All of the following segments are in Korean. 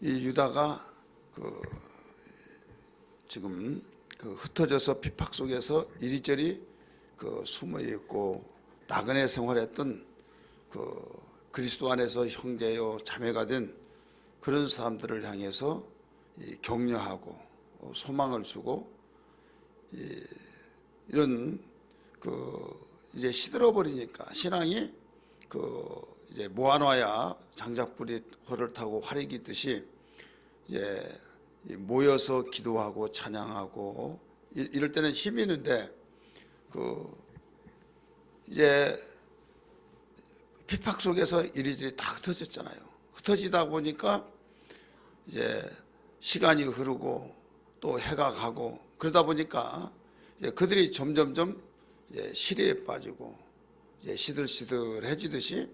이 유다가 지금 흩어져서 핍박 속에서 이리저리 숨어 있고 나그네 생활했던 그리스도 안에서 형제요 자매가 된 그런 사람들을 향해서 격려하고 소망을 주고 이런 이제 시들어 버리니까 신앙이 이제 모아놔야 장작불이 허를 타고 활이 기듯이 이제 모여서 기도하고 찬양하고 이럴 때는 힘이 있는데 이제 핍박 속에서 이리저리 다 흩어졌잖아요. 흩어지다 보니까 이제 시간이 흐르고 또 해가 가고 그러다 보니까 이제 그들이 점점점 이제 시리에 빠지고 이제 시들시들해지듯이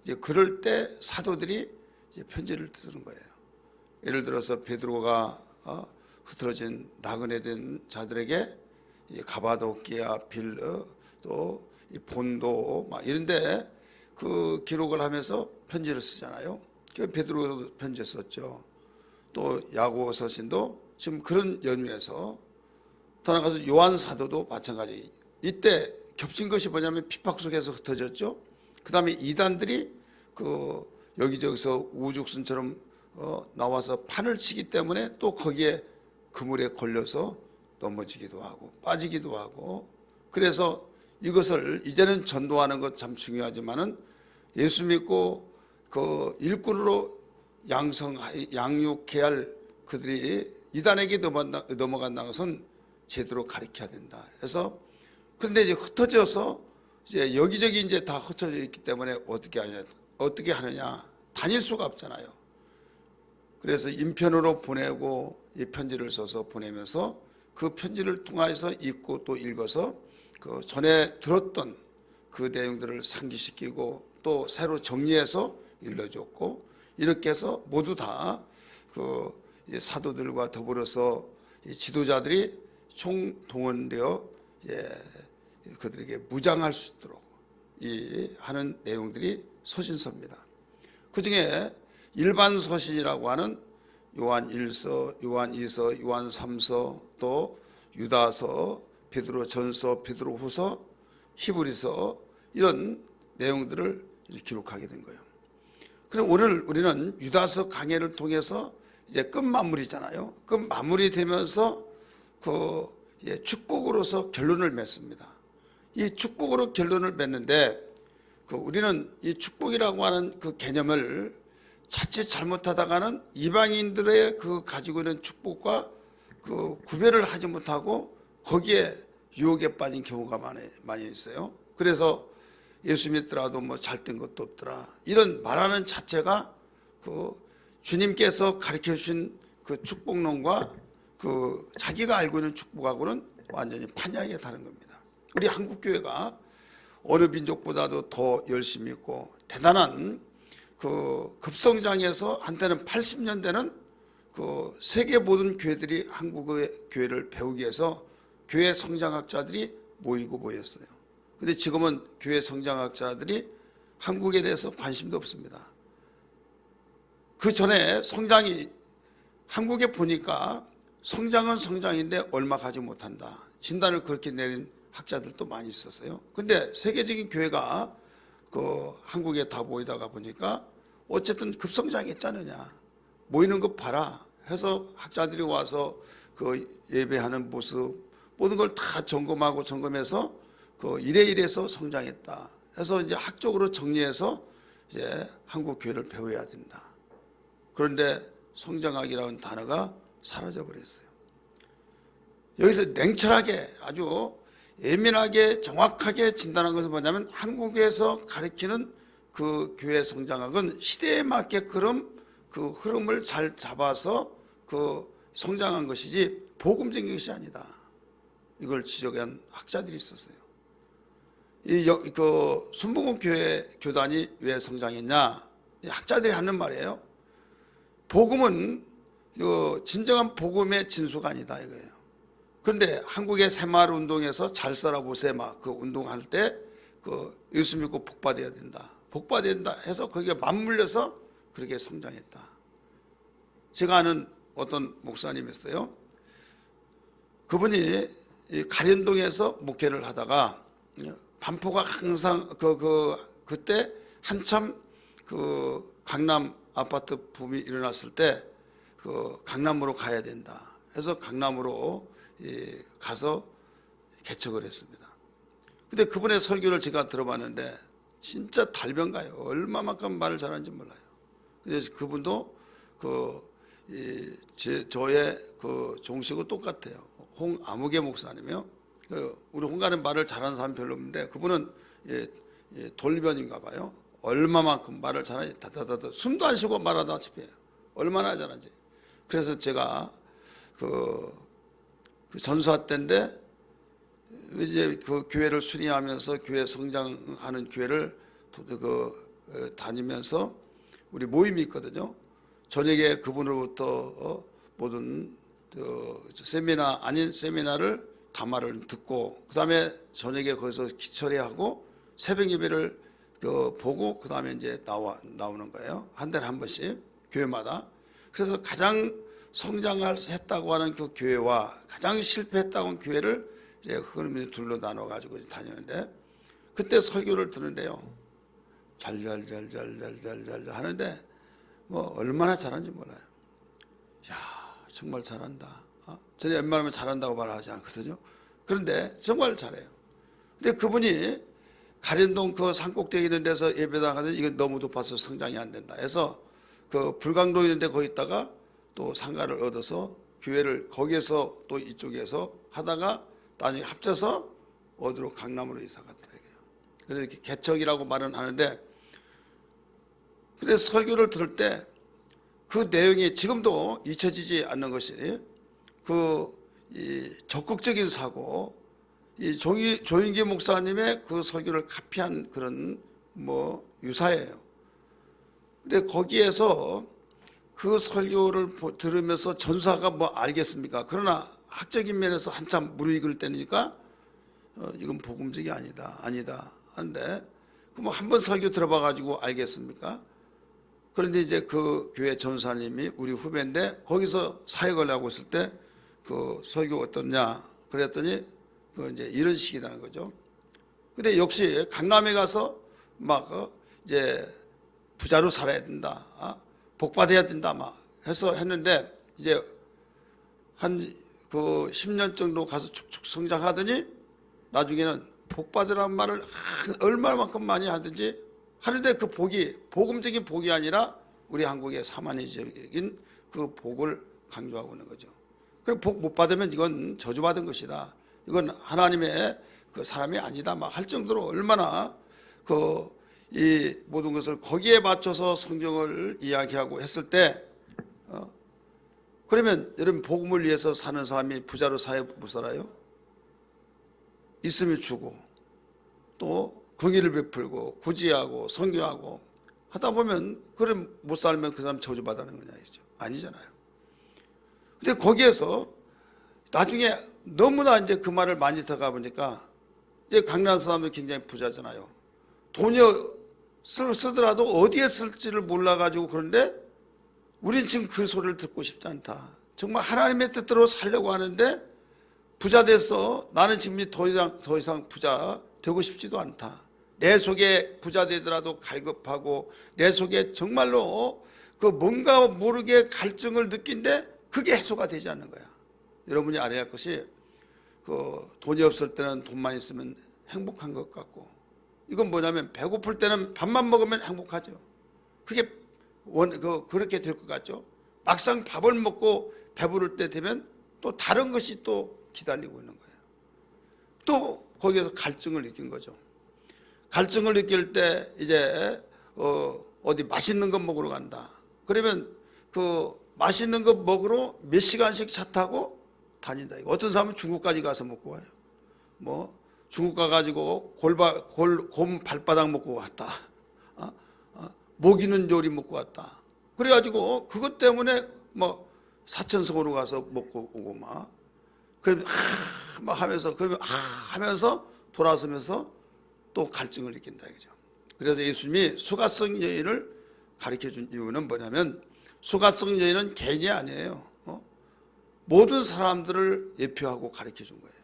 이제 그럴 때 사도들이 이제 편지를 쓰는 거예요. 예를 들어서 베드로가 흐트러진 나그네된 자들에게 가바도키아, 빌르 또 이 본도 막 이런데 그 기록을 하면서 편지를 쓰잖아요. 베드로도 편지 썼죠. 또 야고보 서신도 지금 그런 연유에서 더 나아가서 요한 사도도 마찬가지. 이때 겹친 것이 뭐냐면 핍박 속에서 흩어졌죠. 그 다음에 이단들이 여기저기서 우죽순처럼 나와서 판을 치기 때문에 또 거기에 그물에 걸려서 넘어지기도 하고 빠지기도 하고 그래서 이것을 이제는 전도하는 것 참 중요하지만은 예수 믿고 일꾼으로 양육해야 할 그들이 이단에게 넘어간다는 것은 제대로 가르쳐야 된다. 그래서 근데 이제 흩어져서 이제 여기저기 이제 다 흩어져 있기 때문에 어떻게 하느냐 다닐 수가 없잖아요. 그래서 인편으로 보내고 이 편지를 써서 보내면서 그 편지를 통해서 읽고 또 읽어서 전에 들었던 그 내용들을 상기시키고 또 새로 정리해서 일러줬고 이렇게 해서 모두 다 사도들과 더불어서 지도자들이 총동원되어 그들에게 무장할 수 있도록 하는 내용들이 서신서입니다. 그 중에 일반 서신이라고 하는 요한 1서, 요한 2서, 요한 3서, 또 유다서, 베드로 전서, 베드로 후서, 히브리서 이런 내용들을 기록하게 된 거예요. 그럼 오늘 우리는 유다서 강해를 통해서 이제 끝마무리잖아요. 끝마무리 되면서 축복으로서 결론을 맺습니다. 이 축복으로 결론을 맺는데 우리는 이 축복이라고 하는 그 개념을 자칫 잘못하다가는 이방인들의 가지고 있는 축복과 구별을 하지 못하고 거기에 유혹에 빠진 경우가 많이 있어요. 그래서 예수 믿더라도 뭐 잘된 것도 없더라 이런 말하는 자체가 주님께서 가르쳐 주신 그 축복론과 자기가 알고 있는 축복하고는 완전히 판이하게 다른 겁니다. 우리 한국교회가 어느 민족보다도 더 열심히 있고 대단한 급성장에서 한때는 80년대는 세계 모든 교회들이 한국의 교회를 배우기 위해서 교회 성장학자들이 모였어요. 근데 지금은 교회 성장학자들이 한국에 대해서 관심도 없습니다. 그 전에 성장이 한국에 보니까 성장은 성장인데 얼마 가지 못한다. 진단을 그렇게 내린 학자들도 많이 있었어요. 근데 세계적인 교회가 한국에 다 모이다가 보니까 어쨌든 급성장했지 않느냐. 모이는 거 봐라 해서 학자들이 와서 예배하는 모습 모든 걸 다 점검해서 이래서 성장했다. 해서 이제 학적으로 정리해서 이제 한국 교회를 배워야 된다. 그런데 성장학이라는 단어가 사라져 버렸어요. 여기서 냉철하게 아주 예민하게 정확하게 진단한 것은 뭐냐면 한국에서 가르치는 그 교회 성장학은 시대에 맞게끔 그 흐름을 잘 잡아서 성장한 것이지 복음적인 것이 아니다. 이걸 지적한 학자들이 있었어요. 순복음 교회 교단이 왜 성장했냐? 학자들이 하는 말이에요. 복음은 진정한 복음의 진수가 아니다 이거예요. 그런데 한국의 새마을 운동에서 잘 살아보세 막 운동할 때 예수 믿고 복받아야 된다. 복받아야 된다 해서 거기에 맞물려서 그렇게 성장했다. 제가 아는 어떤 목사님이었어요. 그분이 이 가련동에서 목회를 하다가 반포가 항상 그때 한참 그 강남 아파트 붐이 일어났을 때 그 강남으로 가야 된다 해서 강남으로 가서 개척을 했습니다. 근데 그분의 설교를 제가 들어봤는데 진짜 달변가요. 얼마만큼 말을 잘하는지 몰라요. 그래서 그분도 저의 그 종식하고 똑같아요. 홍아무개 목사님이요. 우리 홍가는 말을 잘하는 사람 별로 없는데 그분은 돌변인가 봐요. 얼마만큼 말을 잘하는지 다다다다 숨도 안 쉬고 말하다시피 해요. 얼마나 잘하는지. 그래서 제가 그 전수화 때인데 이제 그 교회를 순회하면서 교회 성장하는 교회를 다니면서 우리 모임이 있거든요. 저녁에 그분으로부터 모든 세미나 아닌 세미나를 담화를 듣고 그 다음에 저녁에 거기서 기철회하고 새벽 예배를 보고 그 다음에 이제 나오는 거예요. 한 달에 한 번씩 교회마다. 그래서 가장 성장했다고 하는 그 교회와 가장 실패했다고 하는 교회를 이제 흐름이 둘로 나눠 가지고 다니는데 그때 설교를 듣는데요. 잘잘잘잘잘잘 하는데 뭐 얼마나 잘하는지 몰라요. 야 정말 잘한다. 저는 웬만하면 잘한다고 말하지 않거든요. 그런데 정말 잘해요. 근데 그분이 가련동 그 산꼭대기 있는 데서 예배당 하더니 이건 너무 높아서 성장이 안 된다 해서 그 불광도 있는데 거기 있다가 또 상가를 얻어서 교회를 거기에서 또 이쪽에서 하다가 나중에 합쳐서 어디로 강남으로 이사 갔다 이거예요. 그래서 이렇게 개척이라고 말은 하는데 그래서 설교를 들을 때 그 내용이 지금도 잊혀지지 않는 것이 이 적극적인 사고, 이 조인기 목사님의 그 설교를 카피한 그런 유사예요. 근데 거기에서 그 설교를 들으면서 전사가 알겠습니까? 그러나 학적인 면에서 한참 무르익을 때니까 이건 복음적이 아니다 하는데 그럼 한번 설교 들어봐 가지고 알겠습니까? 그런데 이제 그 교회 전사님이 우리 후배인데 거기서 사역을 하고 있을 때 그 설교 어떻냐 그랬더니 그 이제 이런 식이라는 거죠. 근데 역시 강남에 가서 이제 부자로 살아야 된다, 복 받아야 된다 해서 했는데 이제 한 그 10년 정도 가서 축축 성장하더니 나중에는 복 받으라는 말을 얼마만큼 많이 하든지 하는데 그 복이 복음적인 복이 아니라 우리 한국의 사마니적인 그 복을 강조하고 있는 거죠. 그리고 복 못 받으면 이건 저주받은 것이다. 이건 하나님의 그 사람이 아니다. 할 정도로 얼마나 이 모든 것을 거기에 맞춰서 성경을 이야기하고 했을 때, 그러면 여러분 복음을 위해서 사는 사람이 부자로 못 살아요? 있으면 주고 또 긍휼을 베풀고 구제하고 선교하고 하다 보면 그럼 못 살면 그 사람 저주받는 거냐 이죠. 아니잖아요. 근데 거기에서 나중에 너무나 이제 그 말을 많이 들어가 보니까 이제 강남 사람들 굉장히 부자잖아요. 돈이 쓰더라도 어디에 쓸지를 몰라가지고 그런데 우린 지금 그 소리를 듣고 싶지 않다. 정말 하나님의 뜻대로 살려고 하는데 부자 돼서 나는 지금 더 이상 부자 되고 싶지도 않다. 내 속에 부자 되더라도 갈급하고 내 속에 정말로 그 뭔가 모르게 갈증을 느낀데 그게 해소가 되지 않는 거야. 여러분이 알아야 할 것이 그 돈이 없을 때는 돈만 있으면 행복한 것 같고 이건 뭐냐면 배고플 때는 밥만 먹으면 행복하죠. 그게 그렇게 될 것 같죠. 막상 밥을 먹고 배부를 때 되면 또 다른 것이 또 기다리고 있는 거예요. 또 거기에서 갈증을 느낀 거죠. 갈증을 느낄 때 이제 어디 맛있는 거 먹으러 간다. 그러면 그 맛있는 거 먹으러 몇 시간씩 차 타고 다닌다. 어떤 사람은 중국까지 가서 먹고 와요. 중국 가가지고 곰 발바닥 먹고 왔다. 모기는 요리 먹고 왔다. 그래가지고 그것 때문에 사천성으로 가서 먹고 오고 그러면 하면서 그러면 하면서 돌아서면서 또 갈증을 느낀다 이거죠. 그래서 예수님이 수가성 여인을 가르쳐 준 이유는 뭐냐면 수가성 여인은 개인이 아니에요. 모든 사람들을 예표하고 가르쳐 준 거예요.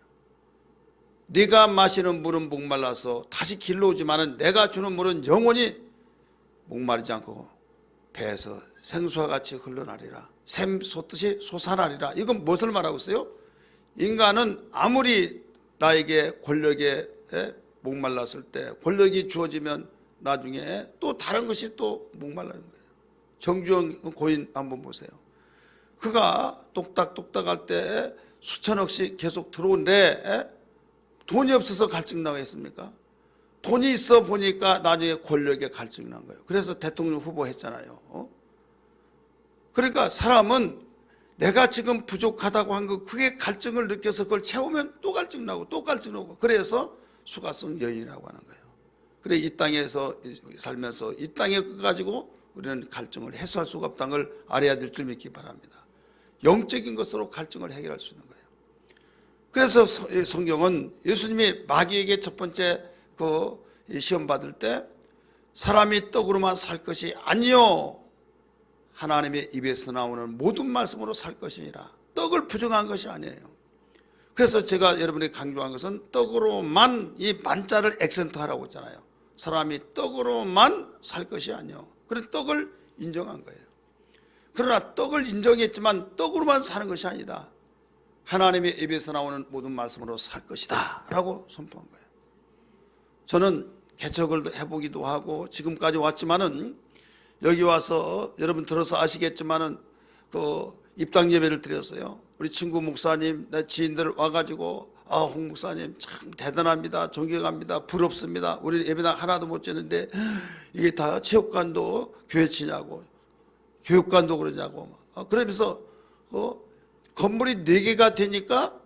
네가 마시는 물은 목말라서 다시 길러 오지만은 내가 주는 물은 영원히 목마르지 않고 배에서 생수와 같이 흘러나리라. 샘 솟듯이 솟아나리라. 이건 무엇을 말하고 있어요? 인간은 아무리 나에게 권력에 목말랐을 때 권력이 주어지면 나중에 또 다른 것이 또 목말라는 거예요. 정주영 고인 한번 보세요. 그가 똑딱똑딱 할 때 수천억씩 계속 들어오는데 돈이 없어서 갈증 나가 있습니까? 돈이 있어 보니까 나중에 권력에 갈증이 난 거예요. 그래서 대통령 후보 했잖아요. 그러니까 사람은 내가 지금 부족하다고 한 거 그게 갈증을 느껴서 그걸 채우면 또 갈증 나고 또 갈증 나고 그래서 수가성 여인이라고 하는 거예요. 그래 이 땅에서 살면서 이 땅에 가지고 우리는 갈증을 해소할 수가 없다는 걸 알아야 될 줄 믿기 바랍니다. 영적인 것으로 갈증을 해결할 수 있는 거예요. 그래서 성경은 예수님이 마귀에게 첫 번째 그 시험 받을 때 사람이 떡으로만 살 것이 아니요 하나님의 입에서 나오는 모든 말씀으로 살 것이니라. 떡을 부정한 것이 아니에요. 그래서 제가 여러분에게 강조한 것은 떡으로만 이 만자를 액센트하라고 했잖아요. 사람이 떡으로만 살 것이 아니요. 그런 떡을 인정한 거예요. 그러나 떡을 인정했지만 떡으로만 사는 것이 아니다. 하나님의 입에서 나오는 모든 말씀으로 살 것이다 라고 선포한 거예요. 저는 개척을 해보기도 하고 지금까지 왔지만은 여기 와서 여러분 들어서 아시겠지만은 그 입당 예배를 드렸어요. 우리 친구 목사님, 내 지인들 와가지고 홍 목사님 참 대단합니다. 존경합니다. 부럽습니다. 우리 예배당 하나도 못 지는데 이게 다 체육관도 교회 치냐고 교육관도 그러냐고 그러면서 건물이 4개가 되니까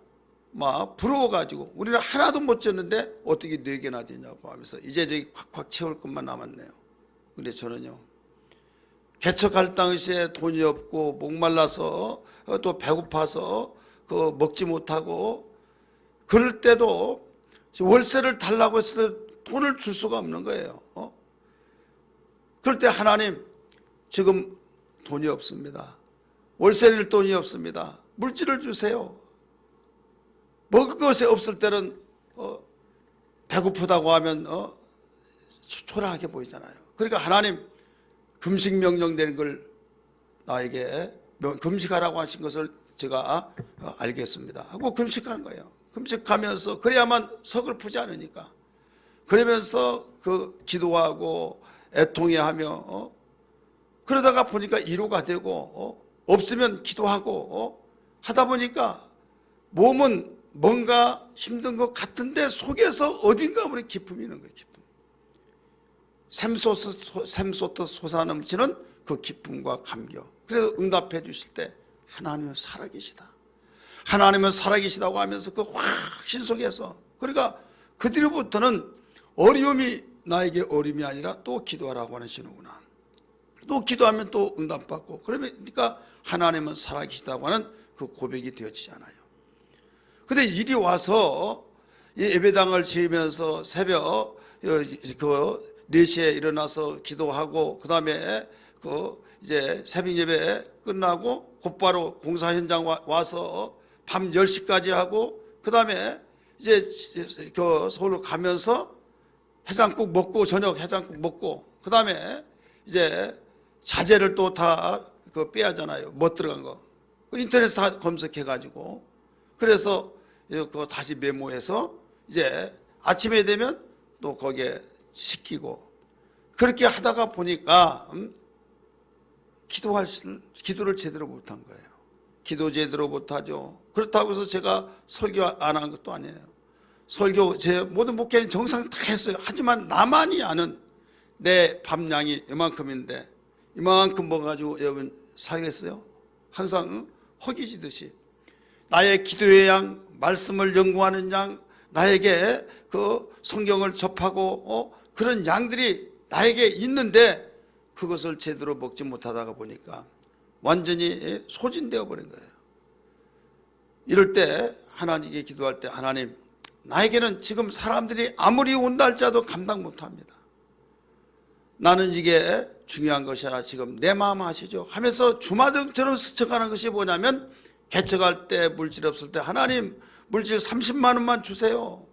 막 부러워가지고 우리는 하나도 못 지었는데 어떻게 4개나 되냐고 하면서 이제 저기 콱콱 채울 것만 남았네요. 근데 저는요 개척할 당시에 돈이 없고 목말라서 또 배고파서 그 먹지 못하고 그럴 때도 월세를 달라고 했을 때 돈을 줄 수가 없는 거예요. 그럴 때 하나님 지금 돈이 없습니다. 월세 낼 돈이 없습니다. 물질을 주세요. 먹을 것이 없을 때는 배고프다고 하면 초라하게 보이잖아요. 그러니까 하나님 금식 명령된 걸 나에게 금식하라고 하신 것을 제가 알겠습니다 하고 금식한 거예요. 금식하면서 그래야만 서글프지 않으니까 그러면서 그 기도하고 애통해하며 그러다가 보니까 위로가 되고 없으면 기도하고 하다 보니까 몸은 뭔가 힘든 것 같은데 속에서 어딘가 우리 기쁨이 있는 거예요. 기쁨. 샘솟듯 솟아넘치는 그 기쁨과 감격. 그래서 응답해 주실 때 하나님은 살아계시다. 하나님은 살아계시다고 하면서 그 확신 속에서 그러니까 그 뒤로부터는 어려움이 나에게 어려움이 아니라 또 기도하라고 하시는구나. 또 기도하면 또 응답받고 그러니까 하나님은 살아계시다고 하는 그 고백이 되어지지 않아요. 근데 이리 와서 이 예배당을 지으면서 새벽 그 4시에 일어나서 기도하고 그 다음에 그 이제 새벽 예배 끝나고 곧바로 공사 현장 와서 밤 10시까지 하고 그 다음에 이제 그 서울로 가면서 해장국 먹고 저녁 해장국 먹고 그 다음에 이제 자재를 또 다 그 빼야잖아요. 못 들어간 거. 인터넷에 다 검색해가지고 그래서 그거 다시 메모해서 이제 아침에 되면 또 거기에 시키고 그렇게 하다가 보니까 기도를 제대로 못한 거예요. 기도 제대로 못하죠. 그렇다고 해서 제가 설교 안 한 것도 아니에요. 설교 제 모든 목회는 정상 다 했어요. 하지만 나만이 아는 내 밥량이 이만큼인데 이만큼 먹어가지고 여러분 살겠어요? 항상 허기지듯이 나의 기도의 양, 말씀을 연구하는 양, 나에게 그 성경을 접하고 그런 양들이 나에게 있는데 그것을 제대로 먹지 못하다가 보니까 완전히 소진되어 버린 거예요. 이럴 때 하나님께 기도할 때 하나님 나에게는 지금 사람들이 아무리 온다 할지라도 감당 못합니다. 나는 이게 중요한 것이 아니라 지금 내 마음 아시죠? 하면서 주마등처럼 스쳐가는 것이 뭐냐면, 개척할 때 물질 없을 때 하나님 물질 30만 원만 주세요,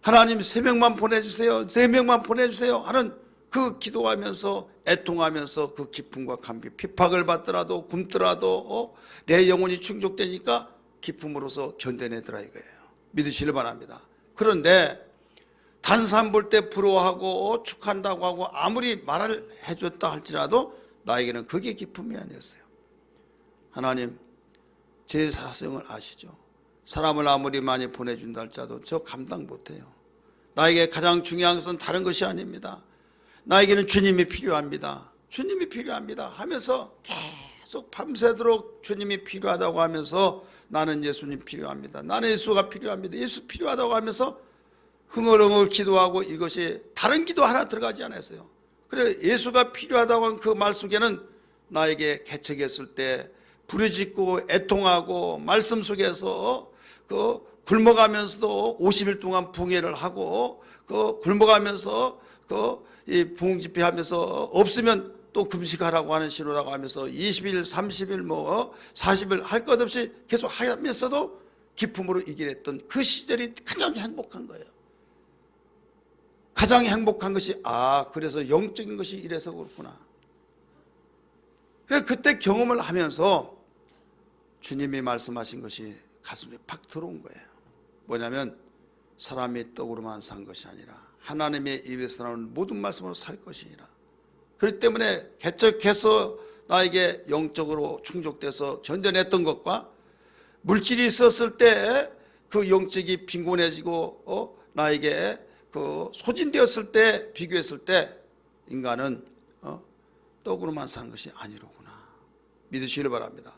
하나님 3명만 보내주세요, 4명만 보내주세요 하는 그 기도하면서 애통하면서 그 기쁨과 감기, 핍박을 받더라도 굶더라도 내 영혼이 충족되니까 기쁨으로서 견뎌내더라 이거예요. 믿으시길 바랍니다. 그런데 단산 볼 때 부러워하고 축한다고 하고 아무리 말을 해줬다 할지라도 나에게는 그게 기쁨이 아니었어요. 하나님, 제 사정을 아시죠? 사람을 아무리 많이 보내준다 할지라도 저 감당 못해요. 나에게 가장 중요한 것은 다른 것이 아닙니다. 나에게는 주님이 필요합니다. 주님이 필요합니다 하면서 계속 밤새도록 주님이 필요하다고 하면서, 나는 예수님 필요합니다, 나는 예수가 필요합니다, 예수 필요하다고 하면서 흥얼흥얼 기도하고, 이것이 다른 기도 하나 들어가지 않았어요. 그래, 예수가 필요하다고 한 그 말 속에는 나에게 개척했을 때 부르짖고 애통하고 말씀 속에서 그 굶어가면서도 50일 동안 붕해를 하고, 그 굶어가면서 이 부흥 집회하면서 없으면 또 금식하라고 하는 신호라고 하면서 20일, 30일, 40일 할 것 없이 계속 하면서도 기쁨으로 이겨냈던 그 시절이 가장 행복한 거예요. 가장 행복한 것이, 그래서 영적인 것이 이래서 그렇구나. 그래서 그때 경험을 하면서 주님이 말씀하신 것이 가슴에 팍 들어온 거예요. 뭐냐면, 사람이 떡으로만 산 것이 아니라 하나님의 입에서 나오는 모든 말씀으로 살 것이니라. 그렇기 때문에 개척해서 나에게 영적으로 충족돼서 견뎌냈던 것과, 물질이 있었을 때 그 영적이 빈곤해지고 나에게 그 소진되었을 때 비교했을 때, 인간은 떡으로만 사는 것이 아니로구나. 믿으시길 바랍니다.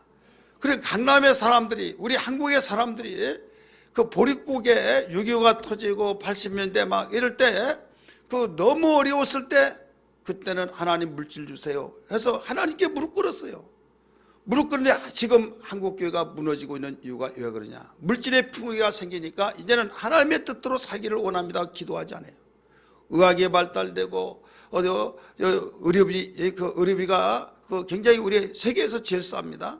그리고 강남의 사람들이, 우리 한국의 사람들이 그 보릿고개 6.25가 터지고 80년대 막 이럴 때, 그 너무 어려웠을 때, 그때는 하나님 물질 주세요 해서 하나님께 무릎 꿇었어요. 무릎 꿇는데 지금 한국교회가 무너지고 있는 이유가 왜 그러냐? 물질의 풍요가 생기니까 이제는 하나님의 뜻대로 살기를 원합니다. 기도하지 않아요. 의학이 발달되고 의료비가 굉장히 우리 세계에서 제일 쌉니다.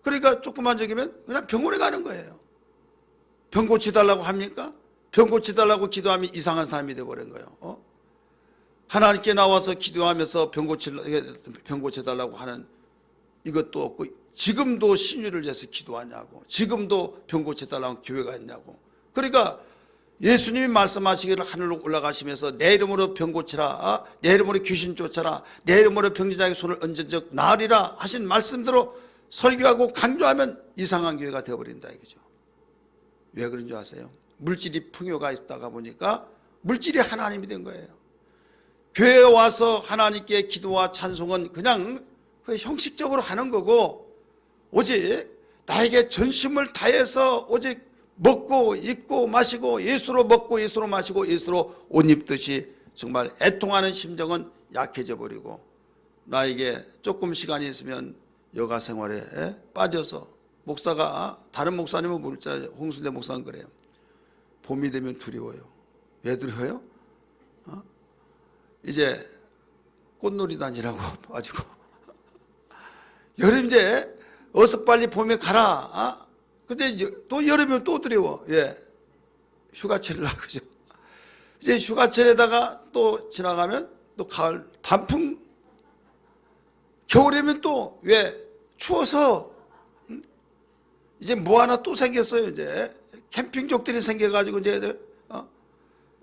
그러니까 조금만 적으면 그냥 병원에 가는 거예요. 병 고치달라고 합니까? 병 고치달라고 기도하면 이상한 사람이 되어버린 거예요. 하나님께 나와서 기도하면서 병 고쳐달라고 하는 이것도 없고, 지금도 신유를 위해서 기도하냐고, 지금도 병 고쳐달라고 교회가 있냐고. 그러니까 예수님이 말씀하시기를 하늘로 올라가시면서 내 이름으로 병 고치라, 내 이름으로 귀신 쫓아라, 내 이름으로 병자에게 손을 얹은 적 나으리라 하신 말씀대로 설교하고 강조하면 이상한 교회가 되어버린다 이거죠. 왜 그런 줄 아세요? 물질이 풍요가 있다가 보니까 물질이 하나님이 된 거예요. 교회에 와서 하나님께 기도와 찬송은 그냥 형식적으로 하는 거고, 오직 나에게 전심을 다해서 오직 먹고 입고 마시고 예수로 먹고 예수로 마시고 예수로 옷 입듯이 정말 애통하는 심정은 약해져 버리고, 나에게 조금 시간이 있으면 여가 생활에 빠져서, 목사가 다른 목사님은 모르잖아요. 홍순대 목사는 그래요. 봄이 되면 두려워요. 왜 두려워요? 이제 꽃놀이 다니라고 가지고 여름 이제 어서 빨리 봄에 가라. 근데 또 여름이면 또 두려워. 휴가철을 하죠. 이제 휴가철에다가 또 지나가면 또 가을 단풍, 겨울이면 또 왜 추워서 이제 뭐 하나 또 생겼어요. 이제 캠핑족들이 생겨가지고 이제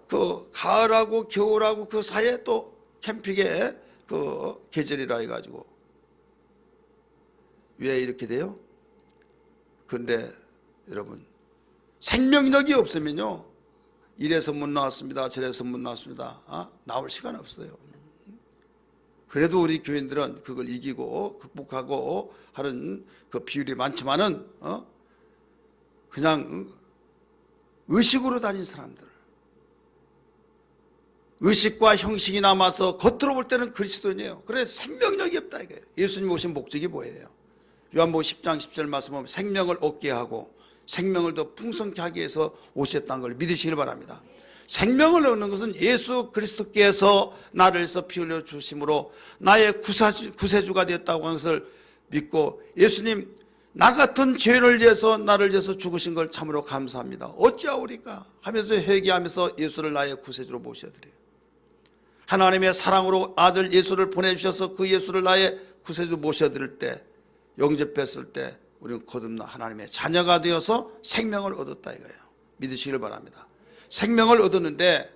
그 가을하고 겨울하고 그 사이에 또 캠핑의 그 계절이라 해가지고. 왜 이렇게 돼요? 근데 여러분, 생명력이 없으면요, 이래서 못 나왔습니다, 저래서 못 나왔습니다, 나올 시간 없어요. 그래도 우리 교인들은 그걸 이기고 극복하고 하는 그 비율이 많지만은 그냥 의식으로 다닌 사람들, 의식과 형식이 남아서 겉으로 볼 때는 그리스도인이에요. 그래 생명력이 없다 이거예요. 예수님 오신 목적이 뭐예요? 요한복음 10장 10절 말씀 보면 생명을 얻게 하고 생명을 더 풍성케 하기 위해서 오셨다는 걸 믿으시길 바랍니다. 생명을 얻는 것은 예수 그리스도께서 나를 위해서 피 흘려 주심으로 나의 구세주가 되었다고 하는 것을 믿고, 예수님 나 같은 죄를 위해서 나를 위해서 죽으신 걸 참으로 감사합니다, 어찌하오리까 하면서 회개하면서 예수를 나의 구세주로 모셔드려요. 하나님의 사랑으로 아들 예수를 보내주셔서 그 예수를 나의 구세주 모셔드릴 때, 영접했을 때 우리는 거듭나 하나님의 자녀가 되어서 생명을 얻었다 이거예요. 믿으시길 바랍니다. 생명을 얻었는데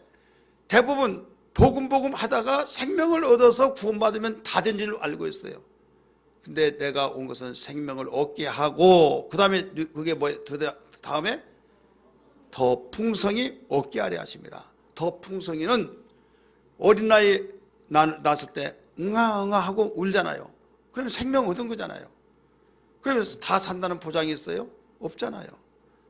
대부분 복음 하다가 생명을 얻어서 구원받으면 다 된 줄 알고 있어요. 근데 내가 온 것은 생명을 얻게 하고, 그 다음에 그게 뭐예요? 다음에 더 풍성히 얻게 하려 하십니다. 더 풍성히는 어린 나이 낳았을 때 응아 하고 울잖아요. 그러면 생명 얻은 거잖아요. 그러면 다 산다는 보장이 있어요? 없잖아요.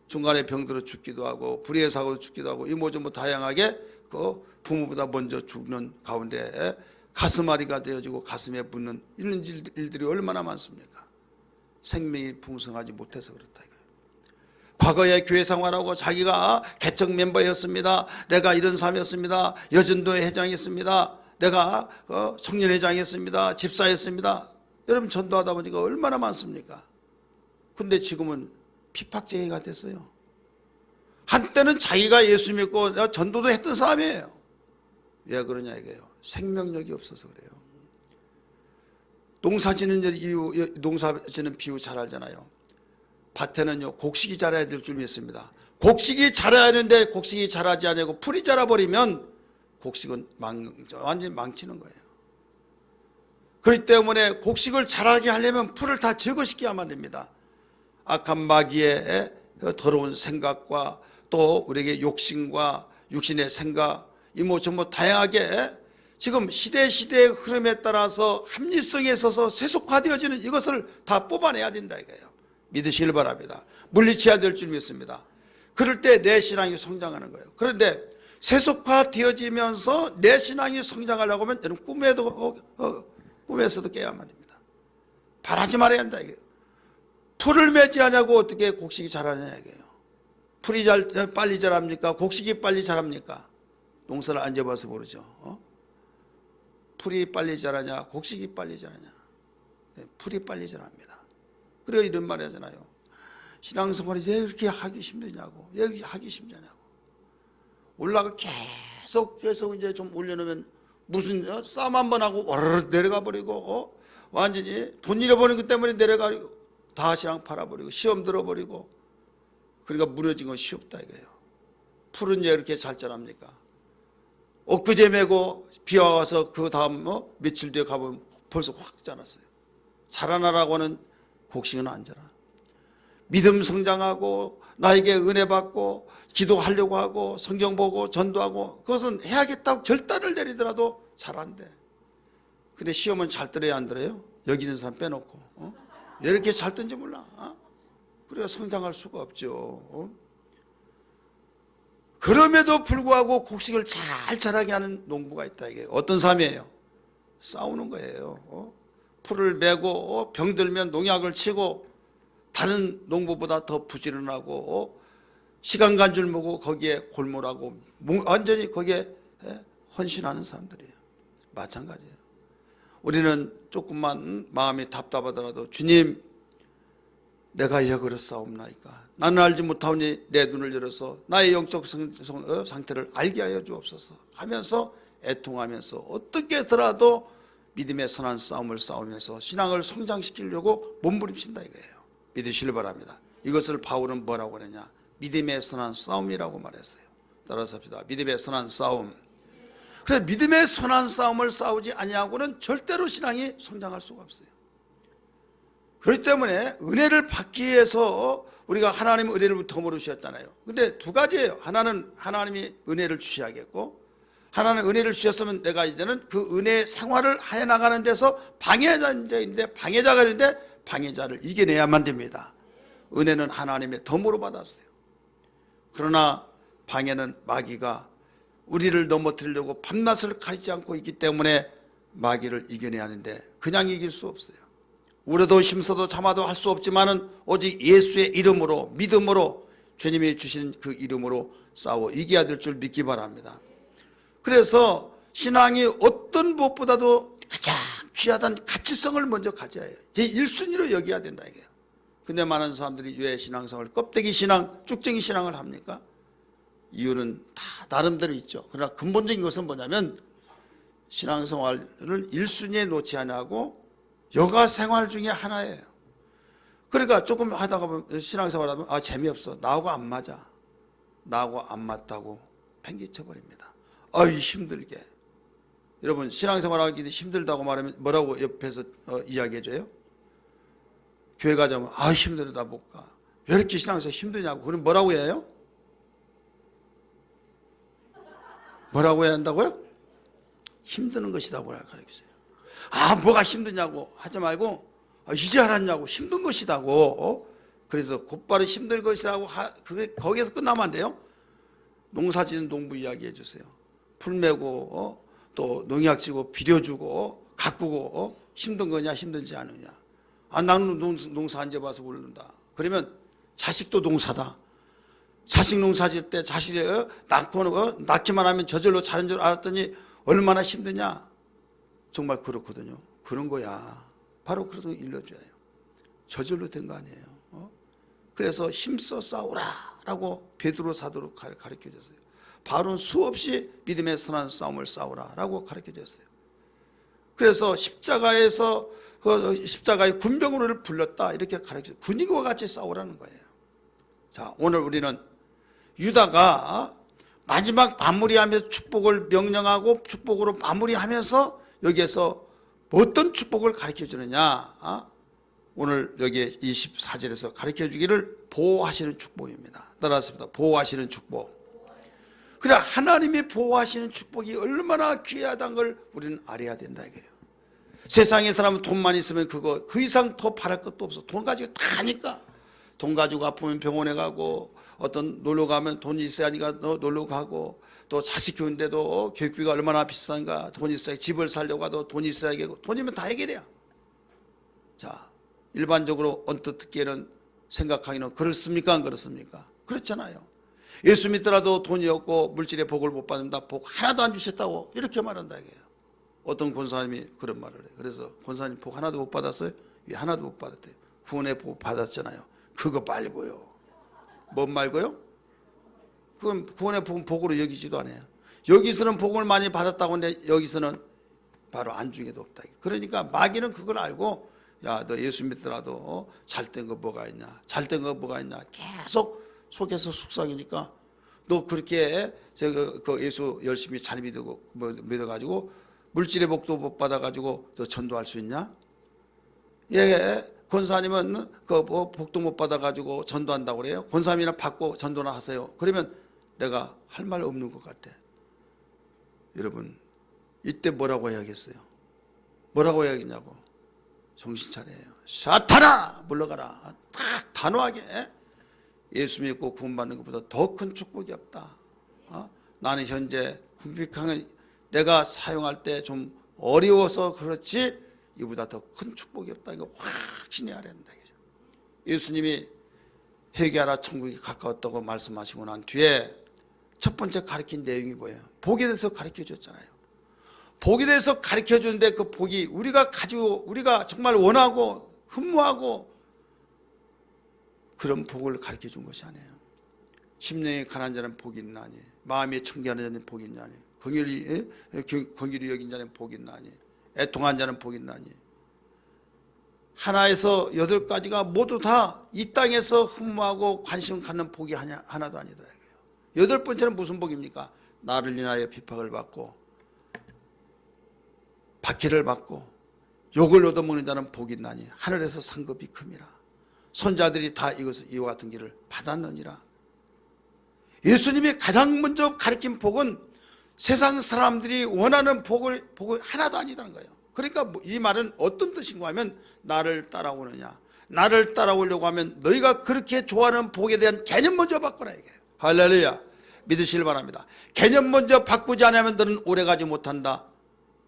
중간에 병들어 죽기도 하고 불의의 사고로 죽기도 하고 이모저모 다양하게 그 부모보다 먼저 죽는 가운데 가슴앓이가 되어지고 가슴에 붙는 이런 일들이 얼마나 많습니까? 생명이 풍성하지 못해서 그렇다 이거예요. 과거에 교회 생활하고 자기가 개척 멤버였습니다, 내가 이런 사람이었습니다, 여전도회 회장이었습니다, 내가 청년회장이었습니다, 집사였습니다. 여러분 전도하다 보니까 얼마나 많습니까? 근데 지금은 핍박쟁이가 됐어요. 한때는 자기가 예수 믿고 내가 전도도 했던 사람이에요. 왜 그러냐 이거예요. 생명력이 없어서 그래요. 농사짓는 비유 잘 알잖아요. 밭에는요 곡식이 자라야 될 줄 믿습니다. 곡식이 자라야 하는데 곡식이 자라지 않고 풀이 자라버리면 곡식은 완전히 망치는 거예요. 그렇기 때문에 곡식을 자라게 하려면 풀을 다 제거시켜야만 됩니다. 악한 마귀의 더러운 생각과 또 우리에게 욕심과 육신의 생각, 이모저모 다양하게 지금 시대의 흐름에 따라서 합리성에 있어서 세속화되어지는 이것을 다 뽑아내야 된다 이거예요. 믿으시길 바랍니다. 물리쳐야 될 줄 믿습니다. 그럴 때 내 신앙이 성장하는 거예요. 그런데 세속화되어지면서 내 신앙이 성장하려고 하면 여러분 꿈에서도 깨야만 됩니다. 바라지 말아야 한다 이거예요. 풀을 맺지 않냐고 어떻게 곡식이 자라느냐 이거예요. 풀이 빨리 자랍니까? 곡식이 빨리 자랍니까? 농사를 안 지어봐서 모르죠. 풀이 빨리 자라냐 곡식이 빨리 자라냐? 풀이 빨리 자랍니다. 그래서 이런 말 하잖아요. 신앙생활이 왜 이렇게 하기 힘드냐고, 왜 이렇게 하기 힘드냐고. 올라가 계속 이제 좀 올려놓으면 무슨 싸움 한 번 하고 와르르 내려가 버리고 완전히 돈 잃어버린 것 때문에 내려가고 다 신앙 팔아버리고 시험 들어버리고, 그러니까 무너진 건 쉬웠다 이거예요. 풀은 왜 이렇게 잘 자랍니까? 엊그제 메고 비와 와서 그 다음 며칠 뒤에 가보면 벌써 확 자랐어요. 자라나라고 하는 곡식은 안 자라. 믿음 성장하고 나에게 은혜 받고 기도하려고 하고 성경 보고 전도하고 그것은 해야겠다고 결단을 내리더라도 잘 안 돼. 근데 시험은 잘 들어야 안 들어요? 여기 있는 사람 빼놓고 왜 이렇게 잘 뜬지 몰라. 그래야 성장할 수가 없죠. 그럼에도 불구하고 곡식을 잘 자라게 하는 농부가 있다 이게 어떤 삶이에요? 싸우는 거예요. 풀을 메고 병들면 농약을 치고 다른 농부보다 더 부지런하고 시간 간 줄 모르고 거기에 골몰하고 완전히 거기에 헌신하는 사람들이에요. 마찬가지예요. 우리는 조금만 마음이 답답하더라도 주님 내가 왜 그랬사옵나이까, 나는 알지 못하오니 내 눈을 열어서 나의 영적 상태를 알게 하여 주옵소서 하면서 애통하면서 어떻게 하더라도 믿음의 선한 싸움을 싸우면서 신앙을 성장시키려고 몸부림친다 이거예요. 믿으시길 바랍니다. 이것을 바울은 뭐라고 하느냐, 믿음의 선한 싸움이라고 말했어요. 따라서 합시다. 믿음의 선한 싸움. 그래서 믿음의 선한 싸움을 싸우지 아니하고는 절대로 신앙이 성장할 수가 없어요. 그렇기 때문에 은혜를 받기 위해서 우리가 하나님의 은혜를 덤으로 주셨잖아요. 근데 두 가지예요. 하나는 하나님이 은혜를 주셔야겠고, 하나는 은혜를 주셨으면 내가 이제는 그 은혜 생활을 해나가는 데서 방해자인데 방해자가 있는데 방해자를 이겨내야만 됩니다. 은혜는 하나님의 덤으로 받았어요. 그러나 방해는 마귀가 우리를 넘어뜨리려고 밤낮을 가리지 않고 있기 때문에 마귀를 이겨내야 하는데 그냥 이길 수 없어요. 울어도 힘써도 참아도 할 수 없지만은 오직 예수의 이름으로 믿음으로 주님이 주신 그 이름으로 싸워 이겨야 될 줄 믿기 바랍니다. 그래서 신앙이 어떤 무엇보다도 가장 귀하다는 가치성을 먼저 가져야 해요. 제 1순위로 여겨야 된다 이게요. 근데 많은 사람들이 왜 신앙생활을 껍데기 신앙, 쭉쟁이 신앙을 합니까? 이유는 다 나름대로 있죠. 그러나 근본적인 것은 뭐냐면 신앙생활을 1순위에 놓지 않고 여가 생활 중에 하나예요. 그러니까 조금 하다가 보면 신앙생활 하면 재미없어. 나하고 안 맞아. 나하고 안 맞다고 팽개쳐버립니다. 힘들게. 여러분 신앙생활 하기 힘들다고 말하면 뭐라고 옆에서 이야기해줘요? 교회 가자면 힘들다 못 가. 왜 이렇게 신앙생활 힘드냐고. 그럼 뭐라고 해요? 뭐라고 해야 한다고요? 힘드는 것이라고 가르쳐요. 뭐가 힘드냐고 하지 말고 이제 알았냐고 힘든 것이라고. 그래서 곧바로 힘든 것이라고 거기에서 끝나면 안 돼요. 농사 짓는 농부 이야기해 주세요. 풀 메고 또 농약 지고 비료 주고 가꾸고 힘든 거냐 힘들지 않느냐. 나는 농사 안 지어봐서 모른다. 그러면 자식도 농사다. 자식 농사 지을 때 자식이 낳기만 하면 저절로 자는 줄 알았더니 얼마나 힘드냐. 정말 그렇거든요. 그런 거야. 바로 그래서 일러줘야 해요. 저절로 된 거 아니에요. 그래서 힘써 싸우라 라고 베드로 사도로 가르쳐 줬어요. 바울은 수없이 믿음의 선한 싸움을 싸우라 라고 가르쳐 줬어요. 그래서 십자가에서 십자가의 군병으로를 불렀다 이렇게 가르쳐 줬어요. 군인과 같이 싸우라는 거예요. 자, 오늘 우리는 유다가 마지막 마무리하면서 축복을 명령하고 축복으로 마무리하면서 여기에서 어떤 축복을 가르쳐 주느냐. 오늘 여기 24절에서 가르쳐 주기를 보호하시는 축복입니다. 따라하십니다. 보호하시는 축복. 그래 하나님이 보호하시는 축복이 얼마나 귀하다는 걸 우리는 알아야 된다 이거예요. 세상의 사람은 돈만 있으면 그 이상 더 바랄 것도 없어. 돈 가지고 다 하니까. 돈 가지고 아프면 병원에 가고 어떤 놀러 가면 돈이 있어야 하니까 놀러 가고 또 자식 키우는데도 교육비가 얼마나 비싼가. 돈이 있어야 집을 살려고 하도 돈이 있어야겠고 돈이면 다 해결해야. 자, 일반적으로 언뜻 듣기에는 생각하기는 그렇습니까 안 그렇습니까? 그렇잖아요. 예수 믿더라도 돈이 없고 물질의 복을 못 받는다. 복 하나도 안 주셨다고 이렇게 말한다 이게요. 어떤 권사님이 그런 말을 해요. 그래서 권사님 복 하나도 못 받았어요? 왜 하나도 못 받았대요? 구원의 복 받았잖아요. 그거 말고요. 뭔 말고요? 그건 구원의 복은 복으로 여기지도 않아요. 여기서는 복을 많이 받았다고 하는데 여기서는 바로 안중에도 없다. 그러니까 마귀는 그걸 알고 너 예수 믿더라도 잘된 거 뭐가 있냐, 잘된 거 뭐가 있냐 계속 속에서 속삭이니까 너 그렇게 그 예수 열심히 잘 믿어가지고 물질의 복도 못 받아가지고 너 전도할 수 있냐? 예, 권사님은 그 복도 못 받아가지고 전도한다고 그래요. 권사님이나 받고 전도나 하세요. 그러면 내가 할 말 없는 것 같아. 여러분 이때 뭐라고 해야겠어요? 뭐라고 해야겠냐고. 정신 차려요. 사탄아 물러가라. 딱 단호하게. 예수 믿고 구원받는 것보다 더 큰 축복이 없다. 나는 현재 궁핍한 내가 사용할 때 좀 어려워서 그렇지 이보다 더 큰 축복이 없다. 이거 확신히 알아야 된다. 예수님이 회개하라 천국이 가까웠다고 말씀하시고 난 뒤에 첫 번째 가르친 내용이 뭐예요? 복에 대해서 가르쳐 줬잖아요. 복에 대해서 가르쳐 주는데 그 복이 우리가 가지고 우리가 정말 원하고 흠모하고 그런 복을 가르쳐 준 것이 아니에요. 심령이 가난한 자는 복이 있나니 마음이 청결한 자는 복이 있나니 긍휼히 여긴 자는 복이 있나니 애통한 자는 복이 있나니 하나에서 8가지가 모두 다 이 땅에서 흠모하고 관심 갖는 복이 하나도 아니더라고요. 8번째는 무슨 복입니까? 나를 인하여 비박을 받고 박해를 받고 욕을 얻어먹는 자는 복이 있나니 하늘에서 상급이 큼이라. 선자들이 다 이와 같은 길을 받았느니라. 예수님이 가장 먼저 가르친 복은 세상 사람들이 원하는 복을 하나도 아니다는 거예요. 그러니까 이 말은 어떤 뜻인가 하면 나를 따라오느냐. 나를 따라오려고 하면 너희가 그렇게 좋아하는 복에 대한 개념 먼저 바꿔라 이게요. 할렐루야. 믿으시길 바랍니다. 개념 먼저 바꾸지 않으면 너는 오래가지 못한다.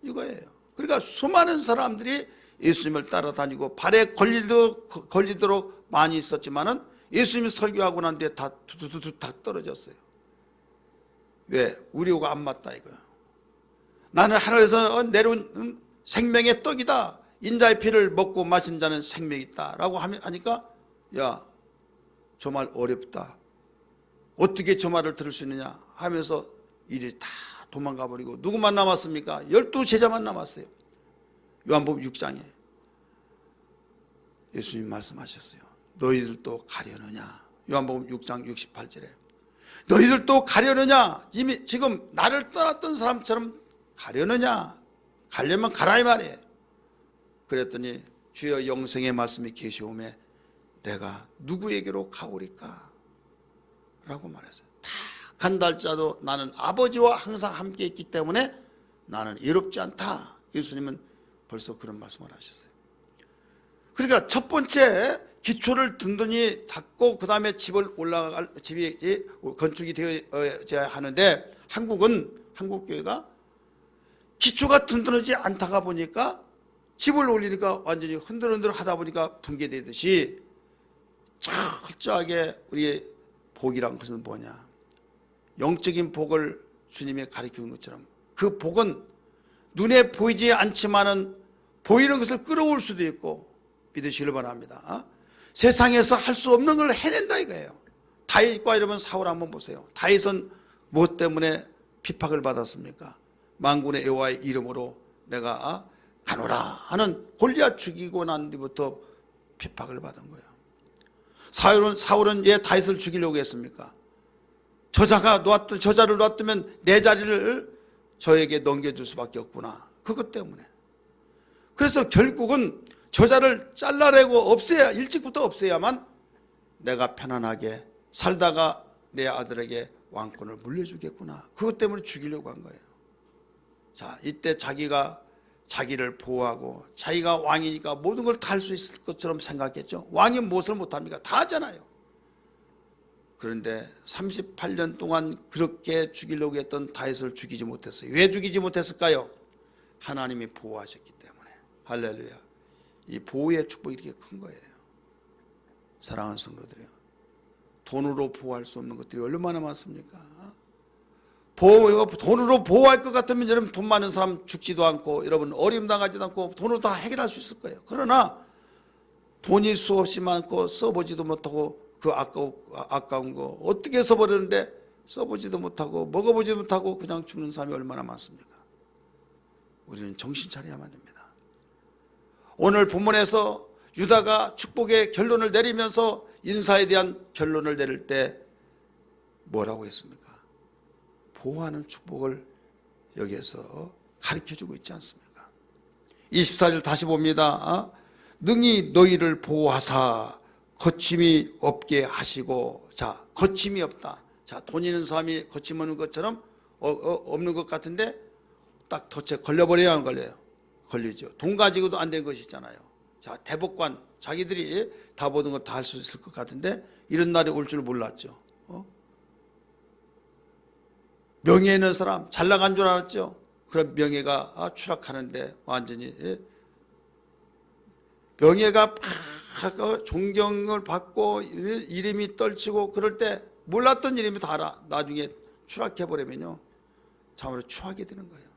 이거예요. 그러니까 수많은 사람들이 예수님을 따라다니고 발에 걸리도록 많이 있었지만은 예수님이 설교하고 난 뒤에 다 두두두두 다 떨어졌어요. 왜? 우리하고 안 맞다 이거예요. 나는 하늘에서 내려온 생명의 떡이다. 인자의 피를 먹고 마신 자는 생명이 있다 라고 하니까 야, 저 말 어렵다. 어떻게 저 말을 들을 수 있느냐 하면서 일이 다 도망가 버리고 누구만 남았습니까? 12제자만 남았어요. 요한복음 6장에 예수님 말씀하셨어요. 너희들도 가려느냐. 요한복음 6장 68절에 너희들도 가려느냐. 이미 지금 나를 떠났던 사람처럼 가려느냐. 가려면 가라 이 말이에요. 그랬더니 주여 영생의 말씀이 계시오매 내가 누구에게로 가오리까 라고 말했어요. 다 간다 할지라도 나는 아버지와 항상 함께 있기 때문에 나는 외롭지 않다. 예수님은 벌써 그런 말씀을 하셨어요. 그러니까 첫 번째 기초를 든든히 닦고 그 다음에 집이 건축이 되어야 하는데 한국교회가 기초가 든든하지 않다가 보니까 집을 올리니까 완전히 흔들흔들 하다 보니까 붕괴되듯이 철저하게 우리의 복이란 것은 뭐냐. 영적인 복을 주님이 가르치는 것처럼 그 복은 눈에 보이지 않지만은 보이는 것을 끌어올 수도 있고 믿으시길 바랍니다. 세상에서 할 수 없는 걸 해낸다 이거예요. 다윗과 이러면 사울 한번 보세요. 다윗은 무엇 때문에 핍박을 받았습니까? 만군의 여호와의 이름으로 내가 가노라 하는 골리앗 죽이고 난 뒤부터 핍박을 받은 거예요. 사울은 왜 다윗을 죽이려고 했습니까? 저자를 놨으면 내 자리를 저에게 넘겨줄 수밖에 없구나. 그것 때문에. 그래서 결국은 저자를 잘라내고 일찍부터 없애야만 내가 편안하게 살다가 내 아들에게 왕권을 물려주겠구나. 그것 때문에 죽이려고 한 거예요. 자, 이때 자기를 보호하고 자기가 왕이니까 모든 걸 다 할 수 있을 것처럼 생각했죠. 왕이 무엇을 못합니까? 다 하잖아요. 그런데 38년 동안 그렇게 죽이려고 했던 다윗을 죽이지 못했어요. 왜 죽이지 못했을까요? 하나님이 보호하셨기 때문에. 할렐루야. 이 보호의 축복이 이렇게 큰 거예요. 사랑하는 성도들이요, 돈으로 보호할 수 없는 것들이 얼마나 많습니까? 돈으로 보호할 것 같으면 여러분 돈 많은 사람 죽지도 않고 여러분 어림당하지도 않고 돈으로 다 해결할 수 있을 거예요. 그러나 돈이 수없이 많고 써보지도 못하고 그 아까운 거 어떻게 써버리는데 써보지도 못하고 먹어보지도 못하고 그냥 죽는 사람이 얼마나 많습니까? 우리는 정신 차려야만 됩니다. 오늘 본문에서 유다가 축복의 결론을 내리면서 인사에 대한 결론을 내릴 때 뭐라고 했습니까? 보호하는 축복을 여기에서 가르쳐주고 있지 않습니까? 24절 다시 봅니다. 능히 너희를 보호하사 거침이 없게 하시고. 자, 거침이 없다. 자, 돈 있는 사람이 거침 없는 것처럼 없는 것 같은데 딱 덫에 걸려버려야 안 걸려요? 걸리죠. 돈 가지고도 안 된 것이 있잖아요. 자, 대법관 자기들이 다 모든 걸 다 할 수 있을 것 같은데 이런 날이 올 줄 몰랐죠. 명예 있는 사람 잘 나간 줄 알았죠. 그런 명예가 추락하는데 완전히 명예가 막 존경을 받고 이름이 떨치고 그럴 때 몰랐던 이름이 다 나중에 추락해버리면요 참으로 추하게 되는 거예요.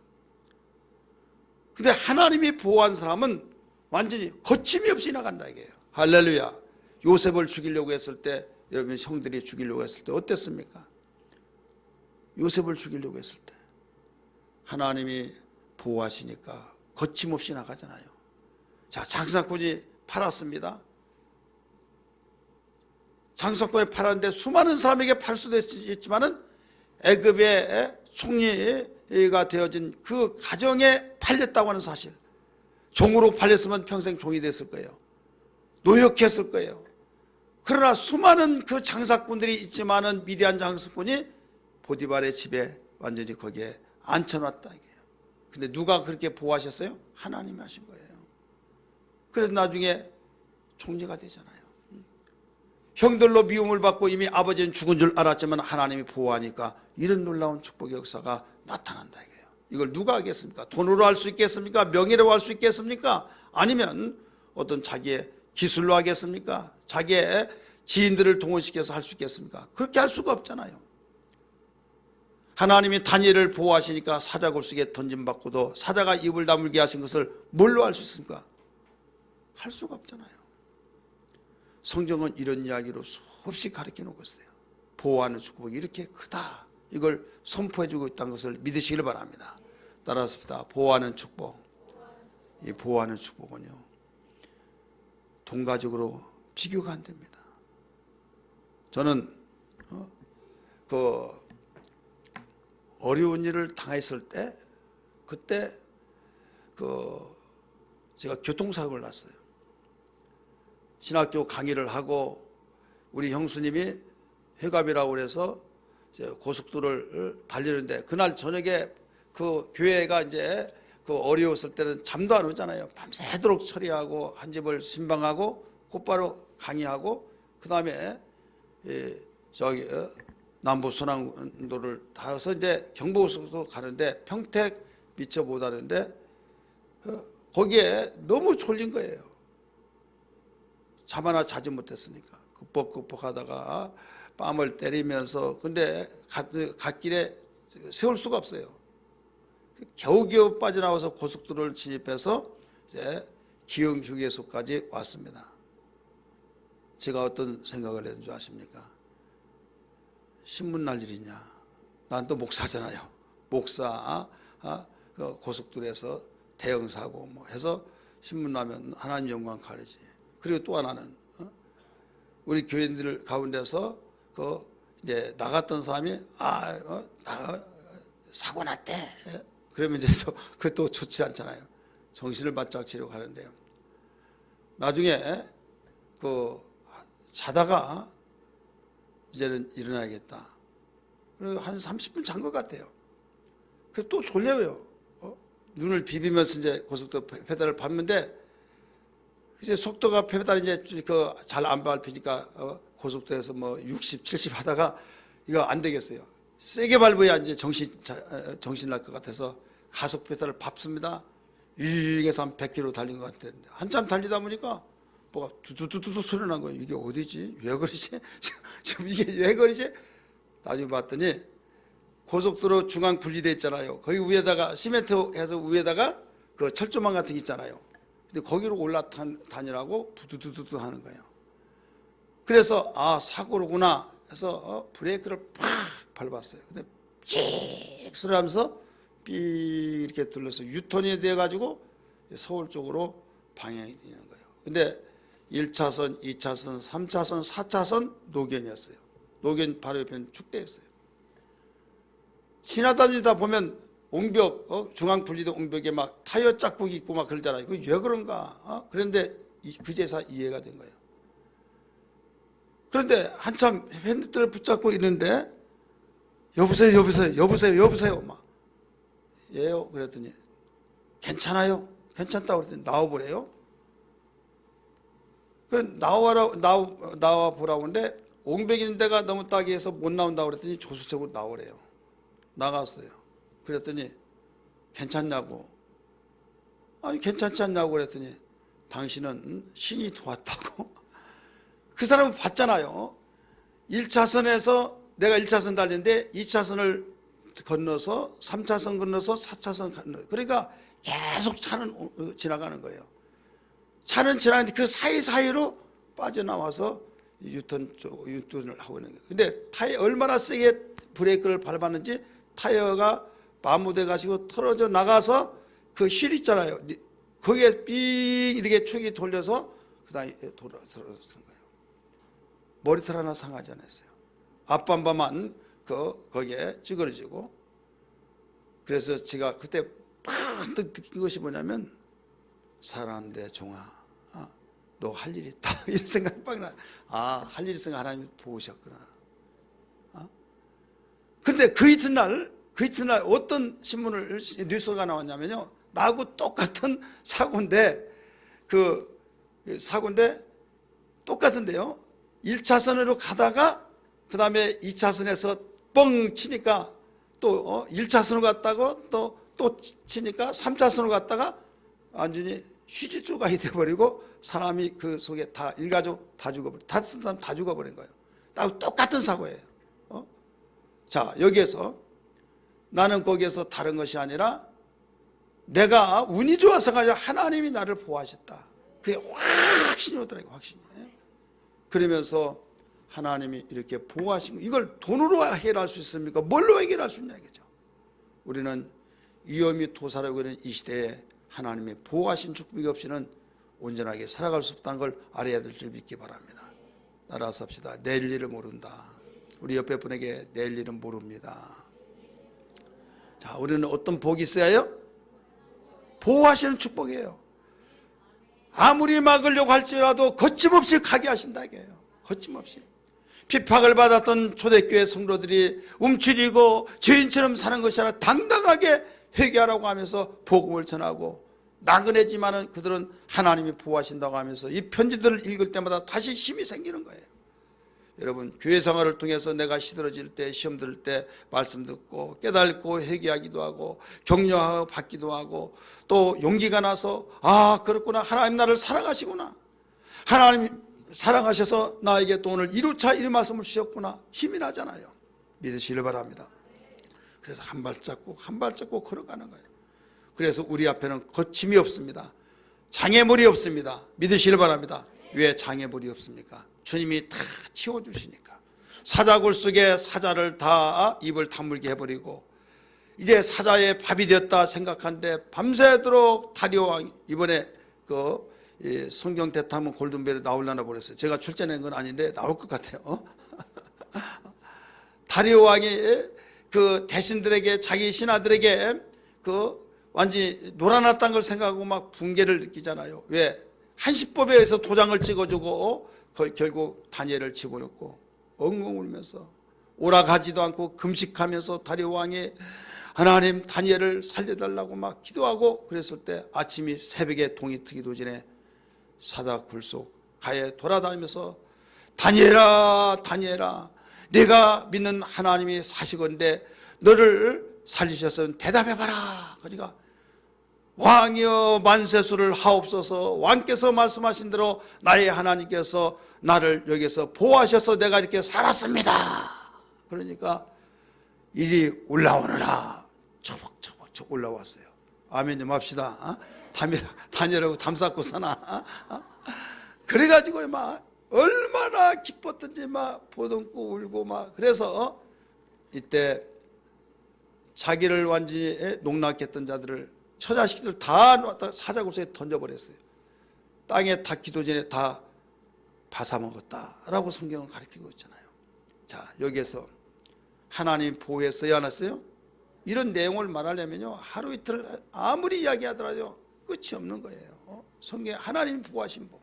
근데 하나님이 보호한 사람은 완전히 거침이 없이 나간다 이게요. 할렐루야. 요셉을 죽이려고 했을 때 여러분 형들이 죽이려고 했을 때 어땠습니까? 요셉을 죽이려고 했을 때 하나님이 보호하시니까 거침없이 나가잖아요. 자, 장사꾼이 팔았습니다. 장사꾼이 팔았는데 수많은 사람에게 팔 수도 있지만은 애굽의 총리가 되어진 그 가정에 팔렸다고 하는 사실. 종으로 팔렸으면 평생 종이 됐을 거예요. 노역했을 거예요. 그러나 수많은 그 장사꾼들이 있지만은 미디안 장사꾼이 보디발의 집에 완전히 거기에 앉혀놨다 이게요. 근데 누가 그렇게 보호하셨어요? 하나님이 하신 거예요. 그래서 나중에 총리가 되잖아요. 형들로 미움을 받고 이미 아버지는 죽은 줄 알았지만 하나님이 보호하니까 이런 놀라운 축복의 역사가 나타난다 이게요. 이걸 누가 하겠습니까? 돈으로 할 수 있겠습니까? 명예로 할 수 있겠습니까? 아니면 어떤 자기의 기술로 하겠습니까? 자기의 지인들을 동원시켜서 할 수 있겠습니까? 그렇게 할 수가 없잖아요. 하나님이 다니엘을 보호하시니까 사자굴 속에 던짐받고도 사자가 입을 다물게 하신 것을 뭘로 알 수 있습니까? 할 수가 없잖아요. 성경은 이런 이야기로 수없이 가르쳐 놓고 있어요. 보호하는 축복이 이렇게 크다, 이걸 선포해 주고 있다는 것을 믿으시길 바랍니다. 따라서 보호하는 축복. 이 보호하는 축복은요, 동가적으로 비교가 안 됩니다. 저는 그 어려운 일을 당했을 때, 그때 제가 교통사고를 났어요. 신학교 강의를 하고 우리 형수님이 회갑이라고 그래서 고속도로를 달리는데, 그날 저녁에 그 교회가 이제 그 어려웠을 때는 잠도 안 오잖아요. 밤새도록 처리하고 한 집을 신방하고 곧바로 강의하고, 그 다음에 저기 남부 순환도를 타서 이제 경부고속도로 가는데 평택 미처 못 하는데 거기에 너무 졸린 거예요. 잠 하나 자지 못했으니까 급벅급벅 하다가 뺨을 때리면서, 근데 갓길에 세울 수가 없어요. 겨우겨우 빠져나와서 고속도로를 진입해서 이제 기흥휴게소까지 왔습니다. 제가 어떤 생각을 했는 줄 아십니까? 신문 날 일이냐? 난 또 목사잖아요. 목사, 그 고속도로에서 대형 사고 뭐 해서 신문 나면 하나님 영광 가리지. 그리고 또 하나는 우리 교인들 가운데서 그 이제 나갔던 사람이 사고 났대. 그러면 이제 그것도 좋지 않잖아요. 정신을 바짝 차리고 가는데요. 나중에 그 자다가 이제는 일어나야겠다. 그리고 한 30분 잔 것 같아요. 그래서 또 졸려요. 눈을 비비면서 이제 고속도로 페달을 밟는데, 이제 속도가 페달이 이제 그 잘 안 밟히니까 고속도로에서 뭐 60, 70 하다가 이거 안 되겠어요. 세게 밟아야 이제 정신 날 것 같아서 가속 페달을 밟습니다. 유익에서 한 100km 달린 것 같았는데, 한참 달리다 보니까 뭐가 두두두두 소리 난 거예요. 이게 어디지? 왜 그러지? 지금 이게 왜 그러지? 나중에 봤더니 고속도로 중앙 분리대 있잖아요. 거기 위에다가 시멘트 해서 위에다가 그 철조망 같은 게 있잖아요. 근데 거기로 올라다니라고 부두두두 하는 거예요. 그래서 사고로구나 해서 브레이크를 팍 밟았어요. 근데 씩 소리 하면서 삐 이렇게 둘러서 유턴이 돼가지고 서울 쪽으로 방향이 되는 거예요. 근데 1차선, 2차선, 3차선, 4차선 노견이었어요. 노견 바로 옆에는 축대였어요. 지나다니다 보면 옹벽, 중앙 분리대 옹벽에 막 타이어 짝북이 있고 막 그러잖아요. 그 왜 그런가? 그런데 그제서 이해가 된 거예요. 그런데 한참 핸드들을 붙잡고 있는데, 여보세요 막 예요. 그랬더니 괜찮아요? 괜찮다고 그랬더니 나와보래요. 나와 보라고 하는데 옹벽 있는 데가 너무 따기해서 못 나온다고 그랬더니 조수석으로 나오래요. 나갔어요. 그랬더니 괜찮냐고. 아니 괜찮지 않냐고 그랬더니 당신은 신이 도왔다고. 그 사람은 봤잖아요. 1차선에서 내가 1차선 달리는데 2차선을 건너서 3차선 건너서 4차선 건너. 그러니까 계속 차는 지나가는 거예요. 차는 지나는데 그 사이사이로 빠져나와서 유턴을 하고 있는 거예요. 근데 타이어 얼마나 세게 브레이크를 밟았는지 타이어가 마모돼 가지고 털어져 나가서 그 휠 있잖아요. 거기에 삐 이렇게 축이 돌려서 그 다음에 돌아서는 거예요. 머리털 하나 상하지 않았어요. 앞범바만 거기에 찌그러지고. 그래서 제가 그때 팍 느낀 것이 뭐냐면, 사랑하는데 종아, 너 할 일 있다. 이런 생각이 빡 나. 할 일 있으니까 하나님 보셨구나. 근데 그 이튿날 어떤 신문을, 뉴스가 나왔냐면요. 나하고 똑같은 사고인데, 똑같은데요. 1차선으로 가다가, 그 다음에 2차선에서 뻥 치니까 또 1차선으로 갔다고 또 치니까 3차선으로 갔다가 완전히 휴지 조각이 돼버리고 사람이 그 속에 다 일가족 다 죽어버려. 다 쓴 사람 다 죽어버린 거예요. 똑같은 사고예요. 자, 여기에서 나는 거기에서 다른 것이 아니라 내가 운이 좋아서가 아니라 하나님이 나를 보호하셨다. 그게 확신이 오더라고요. 확신이. 그러면서 하나님이 이렇게 보호하신 거, 이걸 돈으로 해결할 수 있습니까? 뭘로 해결할 수 있냐 이거죠. 우리는 위험이 도사리고 있는 이 시대에 하나님의 보호하신 축복이 없이는 온전하게 살아갈 수 없다는 걸 알아야 될 줄 믿기 바랍니다. 따라 삽시다. 내일 일을 모른다. 우리 옆에 분에게 내일 일은 모릅니다. 자, 우리는 어떤 복이 있어야 해요? 보호하시는 축복이에요. 아무리 막으려고 할지라도 거침없이 가게 하신다 이게요. 거침없이. 핍박을 받았던 초대교회 성도들이 움츠리고 죄인처럼 사는 것이 아니라 당당하게 회개하라고 하면서 복음을 전하고, 나그네지만은 그들은 하나님이 보호하신다고 하면서 이 편지들을 읽을 때마다 다시 힘이 생기는 거예요. 여러분, 교회 생활을 통해서 내가 시들어질 때, 시험 들을 때 말씀 듣고 깨닫고 회개하기도 하고 격려하고 받기도 하고, 또 용기가 나서 아 그렇구나, 하나님 나를 사랑하시구나, 하나님이 사랑하셔서 나에게 또 오늘 1호차 이 말씀을 주셨구나, 힘이 나잖아요. 믿으시길 바랍니다. 그래서 한 발자국 한 발자국 걸어가는 거예요. 그래서 우리 앞에는 거침이 없습니다. 장애물이 없습니다. 믿으시길 바랍니다. 왜 장애물이 없습니까? 주님이 다 치워주시니까. 사자굴 속에 사자를 다 입을 다물게 해버리고 이제 사자의 밥이 되었다 생각하는데 밤새도록 다리오왕, 이번에 그 성경 대탐은 골든벨이 나오려나 보랬어요. 제가 출제낸 건 아닌데 나올 것 같아요. 다리오왕이 그 대신들에게, 자기 신하들에게 그 완전히 놀아났다는 걸 생각하고 막 붕괴를 느끼잖아요. 왜? 한시법에 의해서 도장을 찍어주고 결국 다니엘을 집어넣고 엉엉 울면서 오락하지도 않고 금식하면서 다리오 왕이 하나님 다니엘을 살려달라고 막 기도하고 그랬을 때, 아침이 새벽에 동이 트기도 전에 사자굴 속 가에 돌아다니면서 다니엘아 다니엘아, 내가 믿는 하나님이 사시건대 너를 살리셨으면 대답해봐라. 그러니까 왕이여 만세수를 하옵소서, 왕께서 말씀하신 대로 나의 하나님께서 나를 여기서 보호하셔서 내가 이렇게 살았습니다. 그러니까 이리 올라오너라. 처벅처벅 올라왔어요. 아멘 좀 합시다. 다니엘하고 담 쌓고 사나. 그래가지고 막 얼마나 기뻤던지 막 보듬고 울고 막. 그래서 이때 자기를 완전히 농락했던 자들을, 처자식들 다 사자굴에 던져버렸어요. 땅에 닿기도 전에 다 바사먹었다라고 성경은 가르치고 있잖아요. 자, 여기에서 하나님 보호했어요, 안 했어요? 이런 내용을 말하려면요, 하루 이틀 아무리 이야기하더라도 끝이 없는 거예요. 성경에 하나님이 보호하신 복.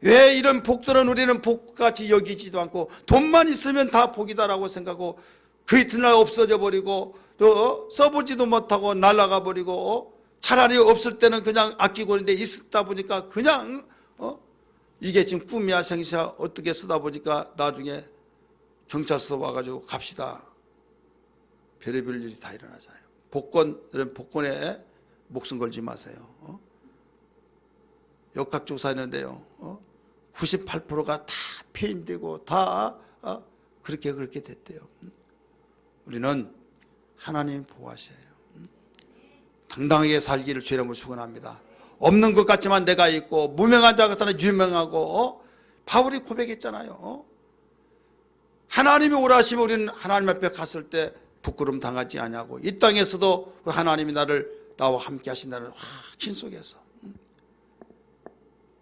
왜 이런 복들은 우리는 복같이 여기지도 않고 돈만 있으면 다 복이다라고 생각하고 그 이튿날 없어져 버리고 또 써보지도 못하고 날아가 버리고, 차라리 없을 때는 그냥 아끼고 있는데 있다 보니까 그냥 이게 지금 꿈이야 생시야 어떻게 쓰다 보니까 나중에 경찰서 와가지고 갑시다. 별의별 일이 다 일어나잖아요. 복권, 이런 복권에 목숨 걸지 마세요. 역학조사했는데요, 98%가 다 폐인되고 다 그렇게 됐대요. 우리는 하나님이 보호하셔요. 당당하게 살기를 주의 이름으로 축원합니다. 없는 것 같지만 내가 있고 무명한 자 같으나 유명하고, 바울이 고백했잖아요. 하나님이 오라시면 우리는 하나님 앞에 갔을 때 부끄럼 당하지 아니하고, 이 땅에서도 하나님이 나와 함께 하신다는 확신 속에서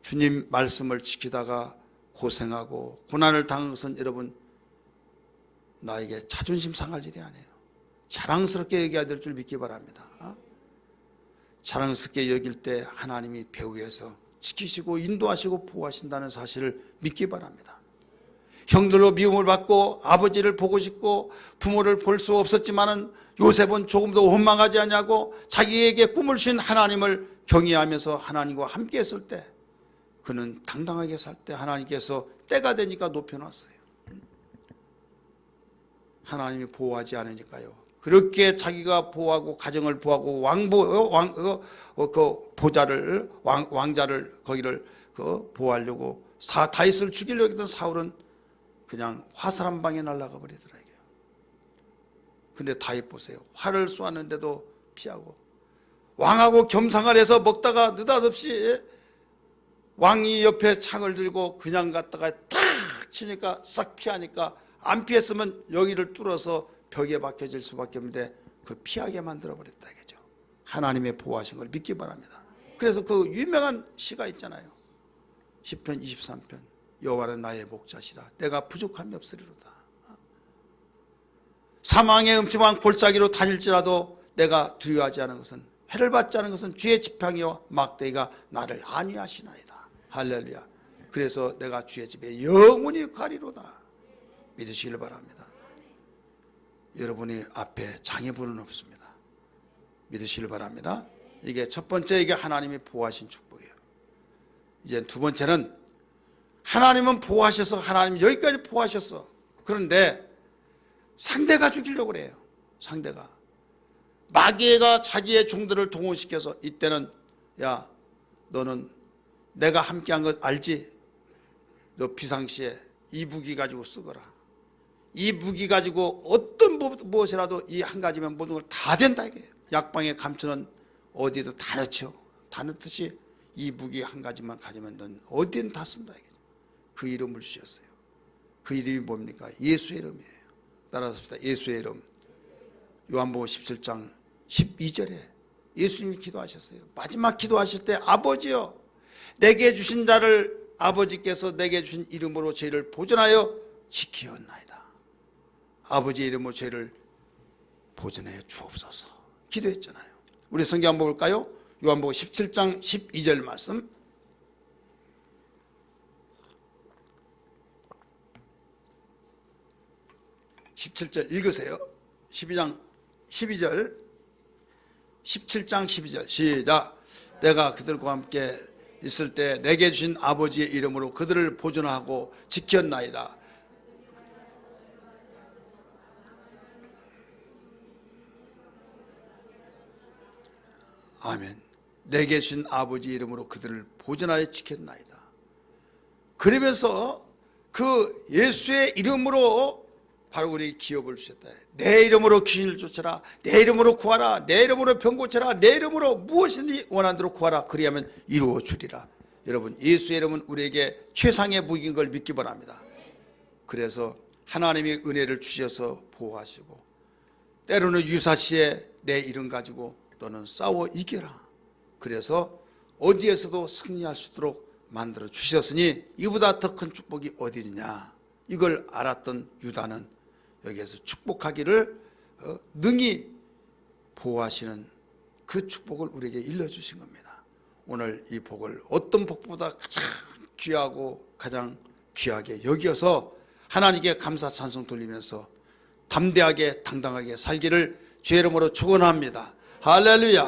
주님 말씀을 지키다가 고생하고 고난을 당한 것은 여러분 나에게 자존심 상할 일이 아니에요. 자랑스럽게 얘기해야 될 줄 믿기 바랍니다. 자랑스럽게 여길 때 하나님이 배후에서 지키시고 인도하시고 보호하신다는 사실을 믿기 바랍니다. 형들로 미움을 받고 아버지를 보고 싶고 부모를 볼 수 없었지만은 요셉은 조금도 원망하지 않냐고 자기에게 꿈을 주신 하나님을 경외하면서 하나님과 함께 했을 때, 그는 당당하게 살 때 하나님께서 때가 되니까 높여놨어요. 하나님이 보호하지 않으니까요, 그렇게 자기가 보호하고 가정을 보호하고 그 보좌를 왕자를 거기를 그 보호하려고 다윗을 죽이려고 했던 사울은 그냥 화살 한 방에 날아가 버리더라고요. 근데 다윗 보세요. 활을 쏘았는데도 피하고 왕하고 겸상을 해서 먹다가 느닷없이 왕이 옆에 창을 들고 그냥 갔다가 탁 치니까 싹 피하니까 안 피했으면 여기를 뚫어서 벽에 박혀질 수밖에 없는데 그 피하게 만들어 버렸다 이거죠. 하나님의 보호하신 걸 믿기 바랍니다. 그래서 그 유명한 시가 있잖아요. 시편 23편 여호와는 나의 목자시라 내가 부족함이 없으리로다. 사망의 음침한 골짜기로 다닐지라도 내가 두려워하지 않은 것은 해를 받지 않은 것은 주의 지팡이와 막대기가 나를 안위하시나이다. 할렐루야. 그래서 내가 주의 집에 영원히 가리로다. 믿으시길 바랍니다. 여러분이 앞에 장애물은 없습니다. 믿으시길 바랍니다. 이게 첫 번째, 이게 하나님이 보호하신 축복이에요. 이제 두 번째는 하나님은 보호하셔서 하나님 여기까지 보호하셨어. 그런데 상대가 죽이려고 그래요. 상대가 마귀가 자기의 종들을 동원시켜서 이때는 야 너는 내가 함께한 것 알지? 너 비상시에 이 무기 가지고 쓰거라. 이 무기 가지고 어떤 무엇이라도 이 한 가지면 모든 걸 다 된다 이게. 약방에 감추는 어디에도 다 넣죠. 다 넣듯이 이 무기 한 가지만 가지면 넌 어디든 다 쓴다 이게. 그 이름을 주셨어요. 그 이름이 뭡니까? 예수의 이름이에요. 따라서 봅시다. 예수의 이름. 요한복음 17장 12절에 예수님이 기도하셨어요. 마지막 기도하실 때 아버지여 내게 주신 자를 아버지께서 내게 주신 이름으로 죄를 보존하여 지키었나이다. 아버지의 이름으로 죄를 보존하여 주옵소서 기도했잖아요. 우리 성경 한번 볼까요? 요한복음 17장 12절 말씀. (17절) 읽으세요. 12장 12절 17장 12절 시작. 내가 그들과 함께 있을 때 내게 주신 아버지의 이름으로 그들을 보존하고 지켰나이다. 아멘. 내게 주신 아버지의 이름으로 그들을 보존하여 지켰나이다. 그러면서 그 예수의 이름으로 바로 우리 기업을 주셨다. 내 이름으로 귀신을 쫓아라. 내 이름으로 구하라. 내 이름으로 병 고쳐라. 내 이름으로 무엇이든지 원하는 대로 구하라. 그리하면 이루어 주리라. 여러분 예수의 이름은 우리에게 최상의 무기인 걸 믿기 바랍니다. 그래서 하나님이 은혜를 주셔서 보호하시고 때로는 유사시에 내 이름 가지고 너는 싸워 이겨라. 그래서 어디에서도 승리할 수 있도록 만들어 주셨으니 이보다 더 큰 축복이 어디 있냐. 이걸 알았던 유다는 여기에서 축복하기를 능히 보호하시는 그 축복을 우리에게 일러주신 겁니다. 오늘 이 복을 어떤 복보다 가장 귀하고 가장 귀하게 여겨서 하나님께 감사 찬송 돌리면서 담대하게 당당하게 살기를 주의 이름으로 축원합니다. 할렐루야.